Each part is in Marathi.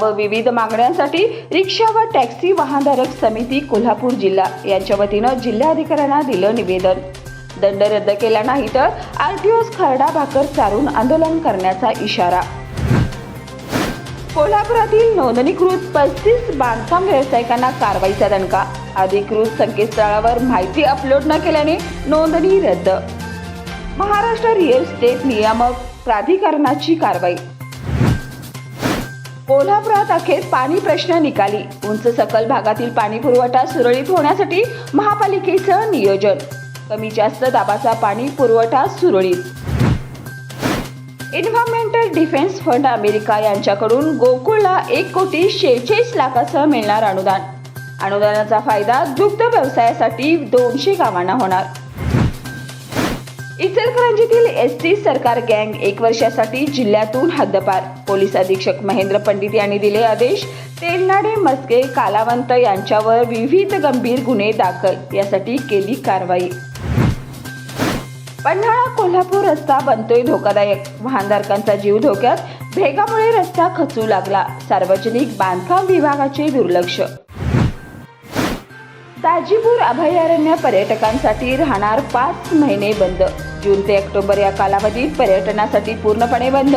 व विविध मागण्यांसाठी रिक्षा व टॅक्सी वाहनधारक समिती कोल्हापूर जिल्हा यांच्या वतीनं जिल्हाधिकाऱ्यांना दिलं निवेदन। दंड रद्द केला नाही तर आरटीओस खरडा भाकर चारून आंदोलन करण्याचा इशारा। कोल्हापुरातील नोंदणीकृत 35 बांधकाम व्यावसायिकांना कारवाईचा दणका। अधिकृत संकेतस्थळावर माहिती अपलोड न केल्याने नोंदणी रद्द। महाराष्ट्र रिअल इस्टेट नियामक प्राधिकरणाची कारवाई। कोल्हापुरात अखेर पाणी प्रश्न निकाली। उंच सखल भागातील पाणी पुरवठा सुरळीत होण्यासाठी महापालिकेचं नियोजन। कमी जास्त दाबाचा पाणी पुरवठा सुरळीत। एन्व्हायरमेंटल डिफेन्स फंड अमेरिका यांच्याकडून गोकुळला 1,46,00,000 मिळणार अनुदान। अनुदानाचा फायदा दुग्ध व्यवसायासाठी 200 गावांना होणार। इचलकरंजीतील एसटी सरकार गँग 1 वर्षासाठी जिल्ह्यातून हद्दपार। पोलीस अधीक्षक महेंद्र पंडित यांनी दिले आदेश। तेलनाडे, मस्के, कालावंत यांच्यावर विविध गंभीर गुन्हे दाखल, यासाठी केली कारवाई। पन्हाळा कोल्हापूर रस्ता बनतोय धोकादायक। वाहनधारकांचा जीव धोक्यात। भेगामुळे रस्ता खचू लागला। सार्वजनिक बांधकाम विभागाचे दुर्लक्ष। दाजीपूर अभयारण्य पर्यटकांसाठी राहणार 5 महिने बंद। जून ते ऑक्टोबर या कालावधीत पर्यटनासाठी पूर्णपणे बंद।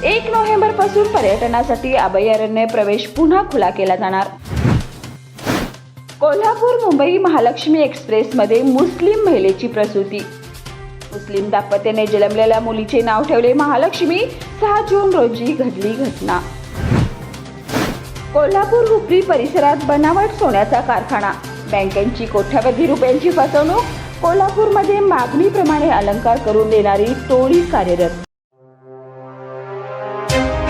1 नोव्हेंबर पासून पर्यटनासाठी अभयारण्य प्रवेश पुन्हा खुला केला जाणार। कोल्हापूर मुंबई महालक्ष्मी एक्सप्रेसमध्ये मुस्लिम महिलेची प्रसूती। मुस्लिम दाम्पत्याने जन्मलेल्या मुलीचे नाव ठेवले महालक्ष्मी। 6 जून रोजी घडली घटना। कोल्हापूर हुपरी परिसरात बनावट सोन्याचा कारखाना। बँकांची कोट्यावधी रुपयांची फसवणूक। कोल्हापूरमध्ये मागणीप्रमाणे अलंकार करून देणारी टोळी कार्यरत।